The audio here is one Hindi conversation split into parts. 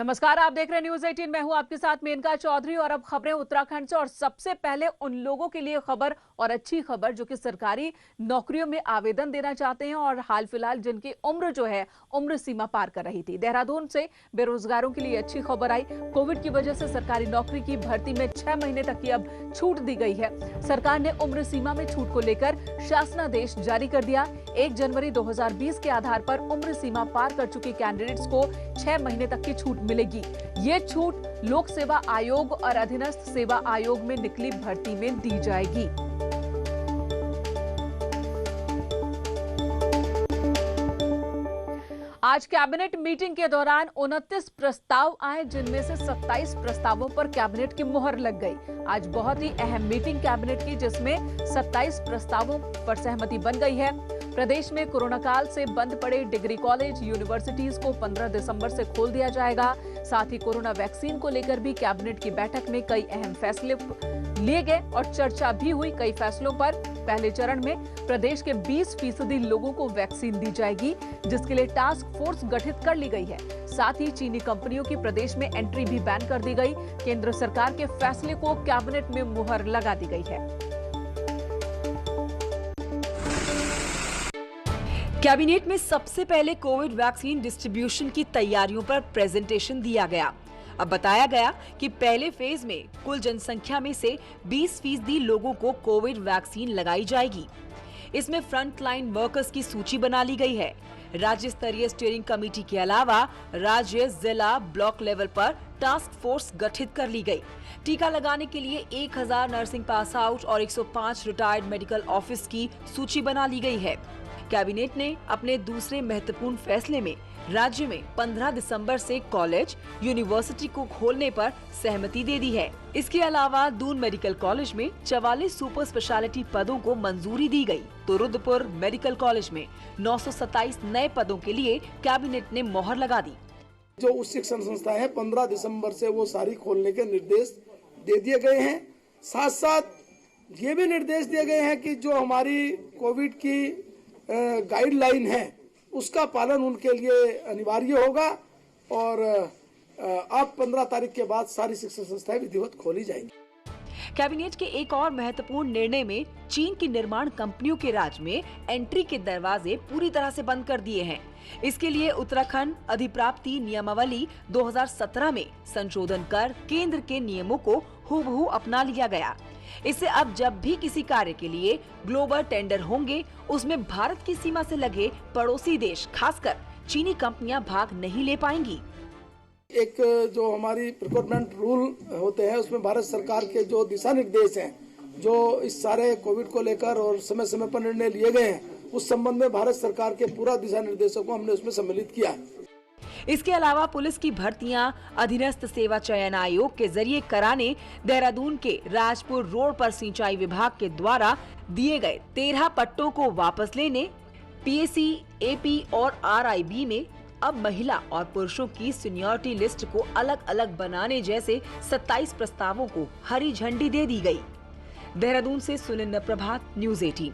नमस्कार, आप देख रहे हैं न्यूज 18। मैं हूं आपके साथ मेनका चौधरी और अब खबरें उत्तराखंड से। और सबसे पहले उन लोगों के लिए खबर और अच्छी खबर जो कि सरकारी नौकरियों में आवेदन देना चाहते हैं और हाल फिलहाल जिनकी उम्र जो है उम्र सीमा पार कर रही थी। देहरादून से बेरोजगारों के लिए अच्छी खबर आई। कोविड की वजह से सरकारी नौकरी की भर्ती में 6 महीने तक की अब छूट दी गई है। सरकार ने उम्र सीमा में छूट को लेकर शासनादेश जारी कर दिया। 1 जनवरी 2020 के आधार पर उम्र सीमा पार कर चुके कैंडिडेट्स को 6 महीने तक की छूट मिलेगी। ये छूट लोक सेवा आयोग और अधीनस्थ सेवा आयोग में निकली भर्ती में दी जाएगी। आज कैबिनेट मीटिंग के दौरान 29 प्रस्ताव आए, जिनमें से 27 प्रस्तावों पर कैबिनेट की मुहर लग गई। आज बहुत ही अहम मीटिंग कैबिनेट की, जिसमें 27 प्रस्तावों पर सहमति बन गई है। प्रदेश में कोरोना काल से बंद पड़े डिग्री कॉलेज, यूनिवर्सिटीज को 15 दिसंबर से खोल दिया जाएगा। साथ ही कोरोना वैक्सीन को लेकर भी कैबिनेट की बैठक में कई अहम फैसले लिए गए और चर्चा भी हुई कई फैसलों पर। पहले चरण में प्रदेश के 20% लोगों को वैक्सीन दी जाएगी, जिसके लिए टास्क फोर्स गठित कर ली गई है। साथ ही चीनी कंपनियों की प्रदेश में एंट्री भी बैन कर दी गई। केंद्र सरकार के फैसले को कैबिनेट में मुहर लगा दी गई है। कैबिनेट में सबसे पहले कोविड वैक्सीन डिस्ट्रीब्यूशन की तैयारियों पर प्रेजेंटेशन दिया गया। अब बताया गया कि पहले फेज में कुल जनसंख्या में से 20% लोगों को कोविड वैक्सीन लगाई जाएगी। इसमें फ्रंट लाइन वर्कर्स की सूची बना ली गई है। राज्य स्तरीय स्टीयरिंग कमेटी के अलावा राज्य, जिला, ब्लॉक लेवल पर टास्क फोर्स गठित कर ली गई। टीका लगाने के लिए 1000 नर्सिंग पास आउट और 105 रिटायर्ड मेडिकल ऑफिस की सूची बना ली गई है। कैबिनेट ने अपने दूसरे महत्वपूर्ण फैसले में राज्य में 15 दिसंबर से कॉलेज, यूनिवर्सिटी को खोलने पर सहमति दे दी है। इसके अलावा दून मेडिकल कॉलेज में 44 सुपर स्पेशलिटी पदों को मंजूरी दी गई, तो रुद्रपुर मेडिकल कॉलेज में 927 नए पदों के लिए कैबिनेट ने मोहर लगा दी। जो उच्च शिक्षण संस्थाएं हैं 15 दिसंबर से वो सारी खोलने के निर्देश दे दिए गए हैं। साथ साथ ये भी निर्देश दिए गए हैं कि जो हमारी कोविड की गाइडलाइन है उसका पालन उनके लिए अनिवार्य होगा और अब 15 तारीख के बाद सारी शिक्षण संस्थाएं विधिवत खोली जाएंगी। कैबिनेट के एक और महत्वपूर्ण निर्णय में चीन की निर्माण कंपनियों के राज्य में एंट्री के दरवाजे पूरी तरह से बंद कर दिए हैं। इसके लिए उत्तराखंड अधिप्राप्ति नियमावली 2017 में संशोधन कर केंद्र के नियमों को हूबहू अपना लिया गया। इससे अब जब भी किसी कार्य के लिए ग्लोबल टेंडर होंगे, उसमें भारत की सीमा से लगे पड़ोसी देश, खासकर चीनी कंपनियां भाग नहीं ले पाएंगी। एक जो हमारी प्रिक्योरमेंट रूल होते हैं उसमें भारत सरकार के जो दिशा निर्देश हैं, जो इस सारे कोविड को लेकर और समय समय पर निर्णय लिए गए हैं, उस संबंध में भारत सरकार के पूरा दिशा निर्देशों को हमने उसमें सम्मिलित किया है। इसके अलावा पुलिस की भर्तियां अधीनस्थ सेवा चयन आयोग के जरिए कराने देहरादून के राजपुर रोड पर सिंचाई विभाग के द्वारा दिए गए 13 पट्टों को वापस लेने, पीएससी, एपी और आरआईबी में अब महिला और पुरुषों की सीनियरिटी लिस्ट को अलग अलग बनाने जैसे 27 प्रस्तावों को हरी झंडी दे दी गई। देहरादून से सुनिल प्रभात, न्यूज 18।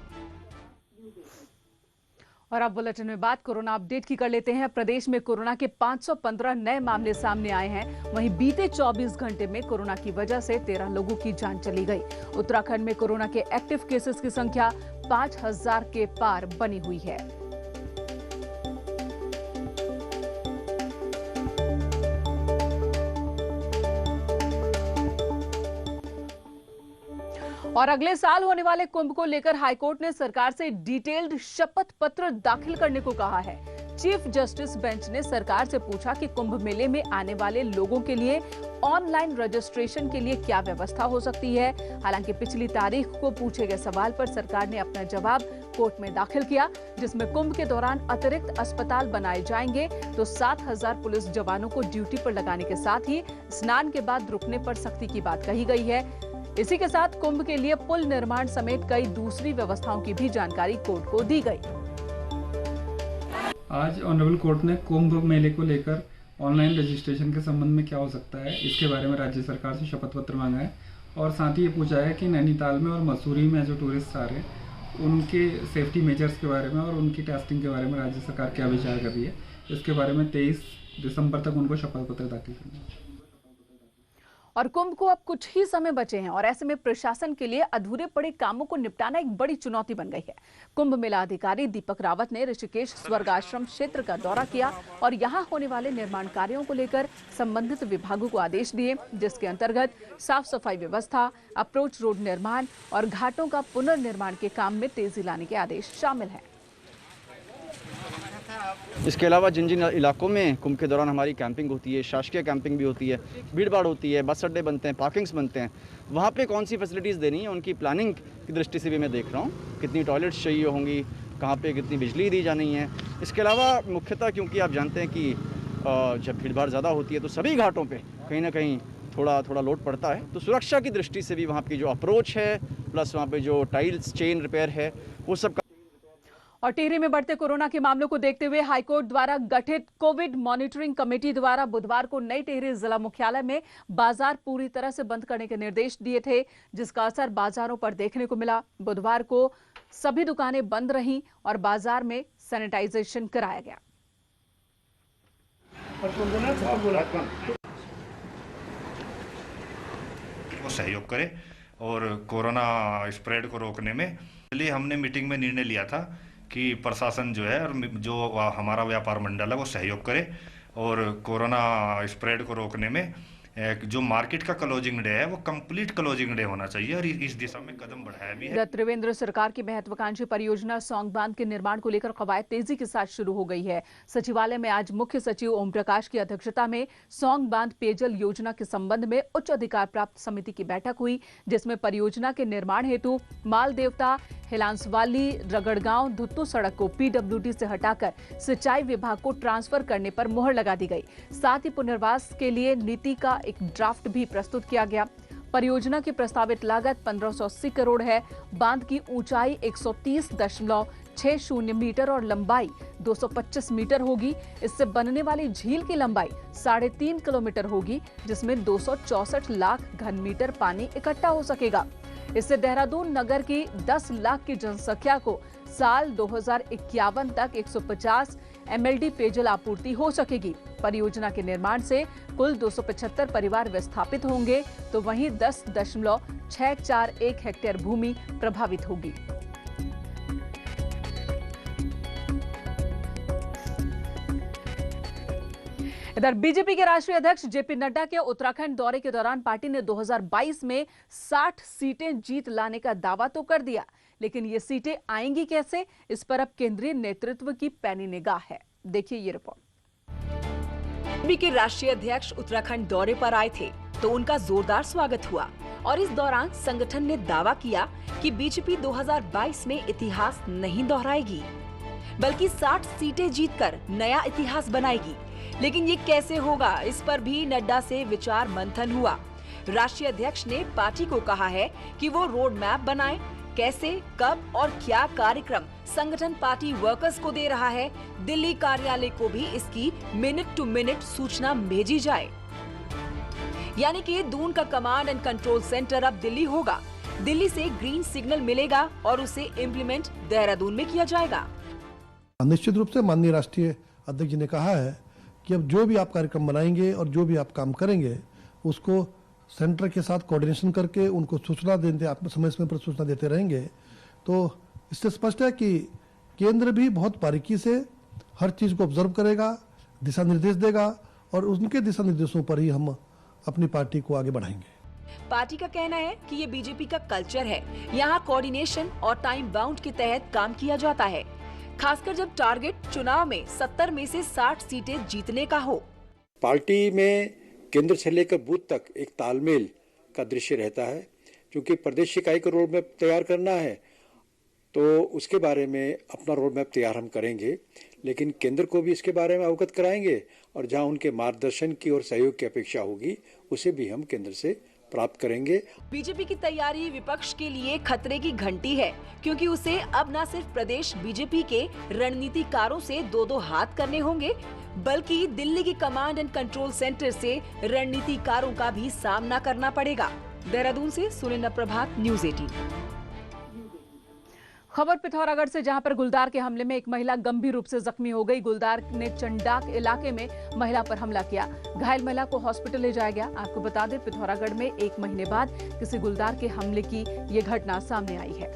और अब बुलेटिन में बात कोरोना अपडेट की कर लेते हैं। प्रदेश में कोरोना के 515 नए मामले सामने आए हैं। वहीं बीते 24 घंटे में कोरोना की वजह से 13 लोगों की जान चली गई। उत्तराखंड में कोरोना के एक्टिव केसेस की संख्या 5000 के पार बनी हुई है। और अगले साल होने वाले कुंभ को लेकर हाईकोर्ट ने सरकार से डिटेल्ड शपथ पत्र दाखिल करने को कहा है। चीफ जस्टिस बेंच ने सरकार से पूछा कि कुंभ मेले में आने वाले लोगों के लिए ऑनलाइन रजिस्ट्रेशन के लिए क्या व्यवस्था हो सकती है। हालांकि पिछली तारीख को पूछे गए सवाल पर सरकार ने अपना जवाब कोर्ट में दाखिल किया, जिसमें कुंभ के दौरान अतिरिक्त अस्पताल बनाए जाएंगे, तो 7000 पुलिस जवानों को ड्यूटी पर लगाने के साथ ही स्नान के बाद रुकने पर सख्ती की बात कही गई है। इसी के साथ कुंभ के लिए पुल निर्माण समेत कई दूसरी व्यवस्थाओं की भी जानकारी कोर्ट को दी गई। आज ऑनरेबल कोर्ट ने कुंभ मेले को लेकर ऑनलाइन रजिस्ट्रेशन के संबंध में क्या हो सकता है, इसके बारे में राज्य सरकार से शपथ पत्र मांगा है और साथ ही ये पूछा है कि नैनीताल में और मसूरी में जो टूरिस्ट आ रहे हैं उनके सेफ्टी मेजर्स के बारे में और उनकी टेस्टिंग के बारे में राज्य सरकार क्या विचार कर रही है। इसके बारे में 23 दिसंबर तक उनको शपथ पत्र दाखिल करना है। और कुंभ को अब कुछ ही समय बचे हैं और ऐसे में प्रशासन के लिए अधूरे पड़े कामों को निपटाना एक बड़ी चुनौती बन गई है। कुंभ मेला अधिकारी दीपक रावत ने ऋषिकेश स्वर्ग आश्रम क्षेत्र का दौरा किया और यहां होने वाले निर्माण कार्यों को लेकर संबंधित विभागों को आदेश दिए, जिसके अंतर्गत साफ सफाई व्यवस्था, अप्रोच रोड निर्माण और घाटों का पुनर्निर्माण के काम में तेजी लाने के आदेश शामिल हैं। इसके अलावा जिन जिन इलाकों में कुंभ के दौरान हमारी कैंपिंग होती है, शासकीय कैंपिंग भी होती है, भीड़ भाड़ होती है, बस अड्डे बनते हैं, पार्किंग्स बनते हैं, वहाँ पे कौन सी फैसिलिटीज़ देनी है उनकी प्लानिंग की दृष्टि से भी मैं देख रहा हूँ। कितनी टॉयलेट्स चाहिए होंगी, कहाँ पे कितनी बिजली दी जानी है। इसके अलावा मुख्यतः क्योंकि आप जानते हैं कि जब भीड़ भाड़ ज़्यादा होती है तो सभी घाटों पर कहीं ना कहीं थोड़ा लोड पड़ता है, तो सुरक्षा की दृष्टि से भी वहाँ की जो अप्रोच है प्लस वहाँ पर जो टाइल्स चेन रिपेयर है वो सब। और टिहरी में बढ़ते कोरोना के मामलों को देखते हुए हाईकोर्ट द्वारा गठित कोविड मॉनिटरिंग कमेटी द्वारा बुधवार को नई टिहरी जिला मुख्यालय में बाजार पूरी तरह से बंद करने के निर्देश दिए थे, जिसका असर बाजारों पर देखने को मिला। बुधवार को सभी दुकानें बंद रहीं और बाजार में सैनिटाइजेशन कराया गया। वो सहयोग करे और कोरोना स्प्रेड को रोकने में, इसलिए हमने मीटिंग में निर्णय लिया था कि प्रशासन जो है और जो हमारा व्यापार मंडल है वो सहयोग करे और कोरोना स्प्रेड को रोकने में जो मार्केट का क्लोजिंग डे है वो कंप्लीट क्लोजिंग डे होना चाहिए और इस दिशा में कदम बढ़ाया भी है। त्रिवेंद्र सरकार की महत्वाकांक्षी परियोजना सौंग बांध के निर्माण को लेकर कवायद तेजी के साथ शुरू हो गई है। सचिवालय में आज मुख्य सचिव ओम प्रकाश की अध्यक्षता में सौंग बांध पेयजल योजना के संबंध में उच्च अधिकार प्राप्त समिति की बैठक हुई, जिसमें परियोजना के निर्माण हेतु माल देवता हिलांसवाली रगड़गांव धुत्तू सड़क को पीडब्ल्यूडी से हटाकर सिंचाई विभाग को ट्रांसफर करने पर मुहर लगा दी गई। साथ ही पुनर्वास के लिए नीति का एक ड्राफ्ट भी प्रस्तुत किया गया। परियोजना की प्रस्तावित लागत 1580 करोड़ है। बांध की ऊंचाई 130.60 मीटर और लंबाई 225 मीटर होगी। इससे बनने वाली झील की लंबाई 3.5 किलोमीटर होगी, जिसमें 264 लाख घन मीटर पानी इकट्ठा हो सकेगा। इससे देहरादून नगर की 10 लाख की जनसंख्या को साल 2051 तक 150 MLD पेयजल आपूर्ति हो सकेगी। परियोजना के निर्माण से कुल 275 परिवार विस्थापित होंगे, तो वहीं 10.641 हेक्टेयर भूमि प्रभावित होगी। इधर बीजेपी के राष्ट्रीय अध्यक्ष जेपी नड्डा के उत्तराखंड दौरे के दौरान पार्टी ने 2022 में 60 सीटें जीत लाने का दावा तो कर दिया, लेकिन ये सीटें आएंगी कैसे, इस पर अब केंद्रीय नेतृत्व की पैनी निगाह है। देखिए ये रिपोर्ट। बीजेपी के राष्ट्रीय अध्यक्ष उत्तराखंड दौरे पर आए थे तो उनका जोरदार स्वागत हुआ और इस दौरान संगठन ने दावा किया कि बीजेपी 2022 में इतिहास नहीं दोहराएगी, बल्कि 60 सीटें जीतकर नया इतिहास बनाएगी। लेकिन ये कैसे होगा, इस पर भी नड्डा से विचार मंथन हुआ। राष्ट्रीय अध्यक्ष ने पार्टी को कहा है कि वो रोड मैप बनाए, कैसे, कब और क्या कार्यक्रम संगठन पार्टी वर्कर्स को दे रहा है। दिल्ली कार्यालय को भी इसकी मिनट टू मिनट सूचना भेजी जाए। यानी कि दून का कमांड एंड कंट्रोल सेंटर अब दिल्ली होगा। दिल्ली से ग्रीन सिग्नल मिलेगा और उसे इम्प्लीमेंट देहरादून में किया जाएगा। निश्चित रूप से माननीय राष्ट्रीय अध्यक्ष जी ने कहा है कि अब जो भी आप कार्यक्रम बनाएंगे और जो भी आप काम करेंगे उसको सेंटर के साथ कोऑर्डिनेशन करके उनको सूचना देते, आप समय समय पर सूचना देते रहेंगे। तो इससे स्पष्ट है कि केंद्र भी बहुत बारीकी से हर चीज को ऑब्जर्व करेगा, दिशा निर्देश देगा और उनके दिशा निर्देशों पर ही हम अपनी पार्टी को आगे बढ़ाएंगे। पार्टी का कहना है कि ये बीजेपी का कल्चर है, यहाँ कोऑर्डिनेशन और टाइम बाउंड के तहत काम किया जाता है, खासकर जब टारगेट चुनाव में 70 में से 60 सीटें जीतने का हो। पार्टी में केंद्र से लेकर बूथ तक एक तालमेल का दृश्य रहता है, क्योंकि प्रदेश इकाई का रोड मैप तैयार करना है तो उसके बारे में अपना रोड मैप तैयार हम करेंगे, लेकिन केंद्र को भी इसके बारे में अवगत कराएंगे और जहां उनके मार्गदर्शन की और सहयोग की अपेक्षा होगी उसे भी हम केंद्र से प्राप्त करेंगे। बीजेपी की तैयारी विपक्ष के लिए खतरे की घंटी है, क्योंकि उसे अब न सिर्फ प्रदेश बीजेपी के रणनीतिकारों से दो हाथ करने होंगे, बल्कि दिल्ली की कमांड एंड कंट्रोल सेंटर से रणनीतिकारों का भी सामना करना पड़ेगा। देहरादून से सुनील प्रभात, न्यूज़ 18। खबर पिथौरागढ़ से, जहां पर गुलदार के हमले में एक महिला गंभीर रूप से जख्मी हो गई। गुलदार ने चंडाक इलाके में महिला पर हमला किया। घायल महिला को हॉस्पिटल ले जाया गया। आपको बता दें, पिथौरागढ़ में 1 महीने बाद किसी गुलदार के हमले की ये घटना सामने आई है।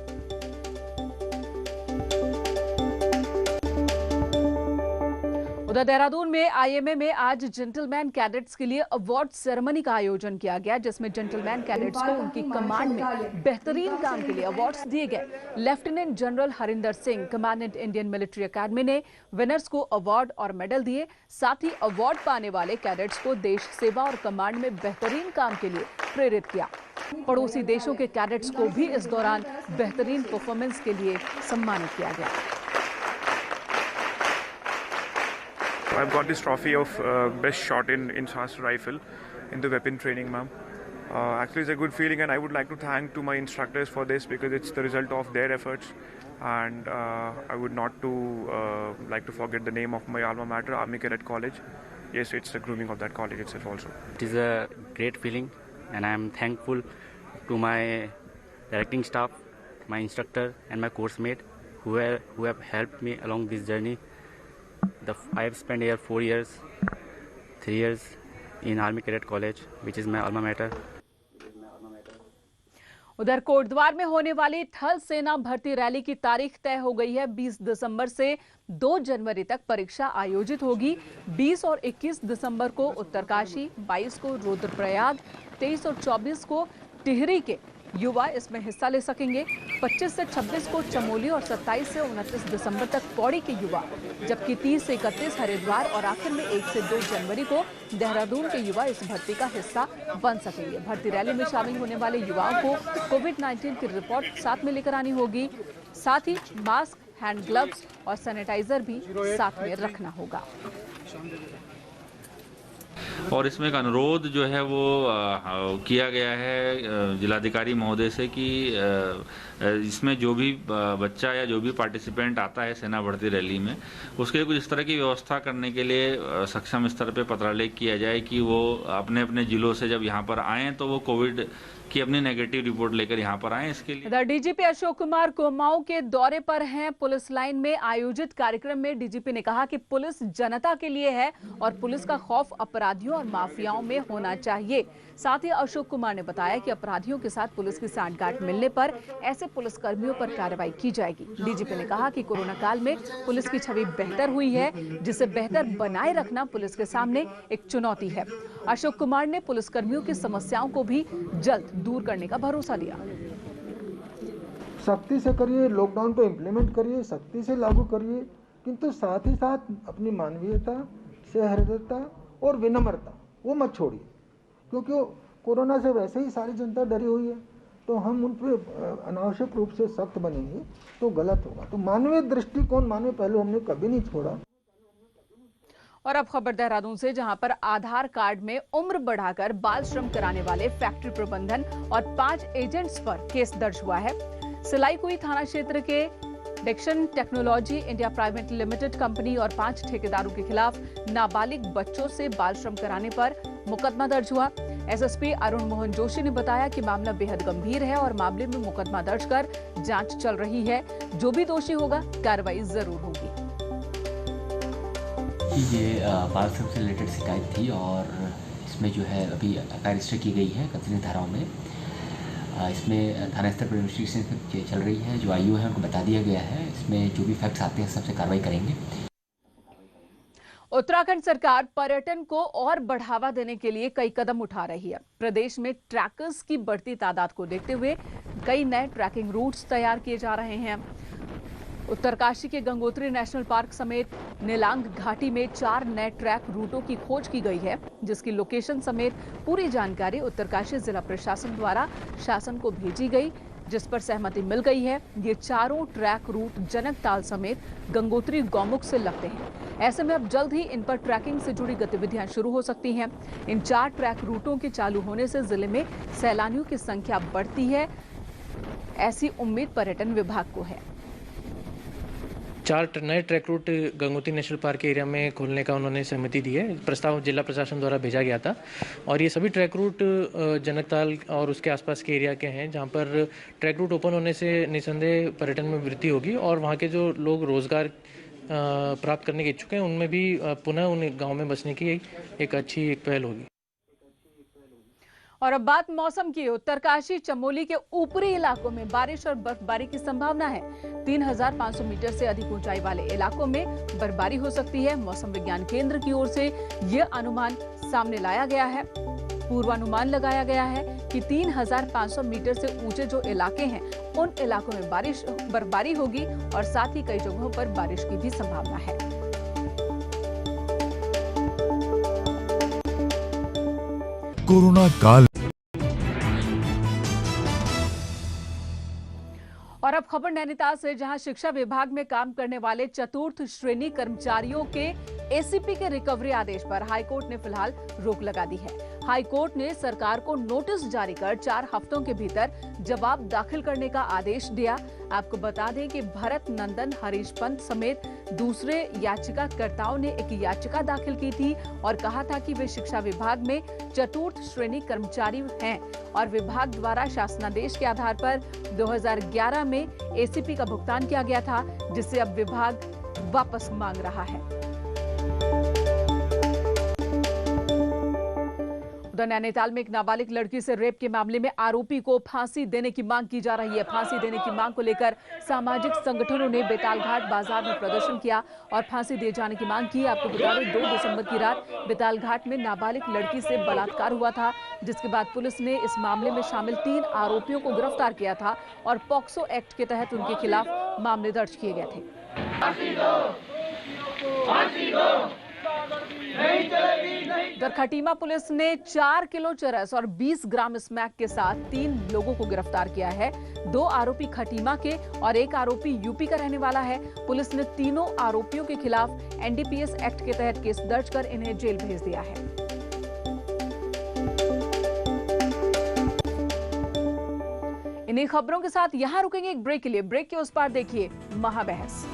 उधर देहरादून में आईएमए में आज जेंटलमैन कैडेट्स के लिए अवार्ड सेरेमनी का आयोजन किया गया, जिसमें जेंटलमैन कैडेट्स को उनकी कमांड में बेहतरीन काम के लिए अवार्ड्स दिए गए। Lieutenant general Harinder Singh, commandant Indian military academy, ने विनर्स को अवार्ड और मेडल दिए। साथ ही अवार्ड पाने वाले कैडेट्स को देश सेवा और कमांड में बेहतरीन काम के लिए प्रेरित किया। पड़ोसी देशों के कैडेट्स को भी इस दौरान बेहतरीन परफॉर्मेंस के लिए सम्मानित किया गया। I've got this trophy of best shot in Shastra rifle in the weapon training, ma'am. Actually, it's a good feeling, and I would like to thank to my instructors for this because it's the result of their efforts. And I would not to like to forget the name of my alma mater, Army Cadet College. Yes, it's the grooming of that college itself also. It is a great feeling, and I am thankful to my directing staff, my instructor, and my course mate who have helped me along this journey. I have spent here 4 years, 3 years in Army Cadet College, which is my alma mater. उधर कोटद्वार में होने वाली थल सेना भर्ती रैली की तारीख तय हो गई है। 20 दिसंबर से 2 जनवरी तक परीक्षा आयोजित होगी। 20 और 21 दिसंबर को उत्तरकाशी, 22 को रुद्रप्रयाग, 23 और 24 को टिहरी के युवा इसमें हिस्सा ले सकेंगे। 25 से 26 को चमोली और 27 से 29 दिसंबर तक पौड़ी के युवा, जबकि 30 से 31 हरिद्वार और आखिर में 1 से 2 जनवरी को देहरादून के युवा इस भर्ती का हिस्सा बन सकेंगे। भर्ती रैली में शामिल होने वाले युवाओं को कोविड-19 की रिपोर्ट साथ में लेकर आनी होगी। साथ ही मास्क, हैंड ग्लव्स और सैनिटाइजर भी साथ में रखना होगा। और इसमें एक अनुरोध जो है वो किया गया है जिलाधिकारी महोदय से कि इसमें जो भी बच्चा या जो भी पार्टिसिपेंट आता है सेना भर्ती रैली में, उसके लिए कुछ इस तरह की व्यवस्था करने के लिए सक्षम स्तर पे पत्रालेख किया जाए कि वो अपने अपने जिलों से जब यहाँ पर आएँ तो वो कोविड की अपनी नेगेटिव रिपोर्ट लेकर यहाँ पर आए। इसके लिए इधर डीजीपी अशोक कुमार कुमाऊं के दौरे पर हैं। पुलिस लाइन में आयोजित कार्यक्रम में डीजीपी ने कहा कि पुलिस जनता के लिए है और पुलिस का खौफ अपराधियों और माफियाओं में होना चाहिए। साथ ही अशोक कुमार ने बताया कि अपराधियों के साथ पुलिस की सांठगांठ मिलने पर ऐसे पुलिसकर्मियों पर कार्रवाई की जाएगी। डीजीपी ने कहा कि कोरोना काल में पुलिस की छवि बेहतर हुई है, जिसे बेहतर बनाए रखना पुलिस के सामने एक चुनौती है। अशोक कुमार ने पुलिसकर्मियों की समस्याओं को भी जल्द दूर करने का भरोसा दिया। सख्ती से करिए, लॉकडाउन को इम्प्लीमेंट करिए, सख्ती से लागू करिए, किंतु साथ ही साथ अपनी मानवीयता, सहृदयता और विनम्रता वो मत छोड़िए, क्योंकि कोरोना से वैसे ही सारी जनता डरी हुई है। तो हम उन पर अनावश्यक रूप से सख्त बनेंगे तो गलत होगा। तो मानवीय दृष्टिकोण, मानवीय पहलू हमने कभी नहीं छोड़ा। और अब खबर देहरादून से, जहां पर आधार कार्ड में उम्र बढ़ाकर बाल श्रम कराने वाले फैक्ट्री प्रबंधन और 5 एजेंट्स पर केस दर्ज हुआ है। सिलाईकुई थाना क्षेत्र के Dixon technology India private limited company और 5 ठेकेदारों के खिलाफ नाबालिग बच्चों से बाल श्रम कराने पर मुकदमा दर्ज हुआ। एसएसपी अरुण मोहन जोशी ने बताया कि मामला बेहद गंभीर है और मामले में मुकदमा दर्ज कर जांच चल रही है। जो भी दोषी होगा कार्रवाई जरूर होगी। ये बाल श्रम से रिलेटेड शिकायत थी और इसमें जो है अभी एफआईआर रजिस्टर की गई है कंसर्न धाराओं में। इसमें थाना स्तर पर इन्वेस्टिगेशन चल रही है। जो आईओ है उनको बता दिया गया है। इसमें जो भी फैक्ट्स आते हैं सबसे कार्रवाई करेंगे। उत्तराखंड सरकार पर्यटन को और बढ़ावा देने के लिए कई कदम उठा रही है। प्रदेश में ट्रैकर्स की बढ़ती तादाद को देखते हुए कई नए ट्रैकिंग रूट्स तैयार किए जा रहे हैं। उत्तरकाशी के गंगोत्री नेशनल पार्क समेत नीलांग घाटी में 4 नए ट्रैक रूटों की खोज की गई है, जिसकी लोकेशन समेत पूरी जानकारी उत्तरकाशी जिला प्रशासन द्वारा शासन को भेजी गई, जिस पर सहमति मिल गई है। ये चारों ट्रैक रूट जनकताल समेत गंगोत्री गौमुख से लगते हैं। ऐसे में अब जल्द ही इन पर ट्रैकिंग से जुड़ी गतिविधियां शुरू हो सकती हैं। इन 4 ट्रैक रूटों के चालू होने से जिले में सैलानियों की संख्या बढ़ती है, ऐसी उम्मीद पर्यटन विभाग को है। 4 नए track route Gangotri national park के एरिया में खोलने का उन्होंने सहमति दी है। प्रस्ताव जिला प्रशासन द्वारा भेजा गया था और ये सभी ट्रैक रूट जनकताल और उसके आसपास के एरिया के हैं, जहां पर ट्रैक रूट ओपन होने से निसंदेह पर्यटन में वृद्धि होगी और वहां के जो लोग रोजगार प्राप्त करने के इच्छुक हैं उनमें भी पुनः उन गाँव में बसने की एक अच्छी पहल होगी। और अब बात मौसम की। उत्तरकाशी चमोली के ऊपरी इलाकों में बारिश और बर्फबारी की संभावना है। 3500 मीटर से अधिक ऊंचाई वाले इलाकों में बर्फबारी हो सकती है। मौसम विज्ञान केंद्र की ओर से यह अनुमान सामने लाया गया है। पूर्वानुमान लगाया गया है कि 3500 मीटर से ऊंचे जो इलाके हैं उन इलाकों में बर्फबारी होगी और साथ ही कई जगहों पर बारिश की भी संभावना है। कोरोना काल। और अब खबर नैनीताल से, जहां शिक्षा विभाग में काम करने वाले चतुर्थ श्रेणी कर्मचारियों के एसीपी के रिकवरी आदेश पर हाईकोर्ट ने फिलहाल रोक लगा दी है। हाईकोर्ट ने सरकार को नोटिस जारी कर 4 हफ्तों के भीतर जवाब दाखिल करने का आदेश दिया। आपको बता दें कि भरत नंदन, हरीश पंत समेत दूसरे याचिकाकर्ताओं ने एक याचिका दाखिल की थी और कहा था कि वे शिक्षा विभाग में चतुर्थ श्रेणी कर्मचारी हैं और विभाग द्वारा शासनादेश के आधार पर 2011 में एसीपी का भुगतान किया गया था, जिसे अब विभाग वापस मांग रहा है। उधर नैनीताल में एक नाबालिग लड़की से रेप के मामले में आरोपी को फांसी देने की मांग की जा रही है। फांसी देने की मांग को लेकर सामाजिक संगठनों ने बेतालघाट बाजार में प्रदर्शन किया और फांसी दिए जाने की मांग की। आपको बता दें 2 दिसंबर की रात बेतालघाट में नाबालिग लड़की से बलात्कार हुआ था, जिसके बाद पुलिस ने इस मामले में शामिल 3 आरोपियों को गिरफ्तार किया था और पॉक्सो एक्ट के तहत उनके खिलाफ मामले दर्ज किए गए थे। उधर खटीमा पुलिस ने 4 किलो चरस और 20 ग्राम स्मैक के साथ 3 लोगों को गिरफ्तार किया है। 2 आरोपी खटीमा के और 1 आरोपी यूपी का रहने वाला है। पुलिस ने तीनों आरोपियों के खिलाफ एनडीपीएस एक्ट के तहत केस दर्ज कर इन्हें जेल भेज दिया है। इन्हीं खबरों के साथ यहां रुकेंगे एक ब्रेक के लिए। ब्रेक के उस पार देखिए महाबहस।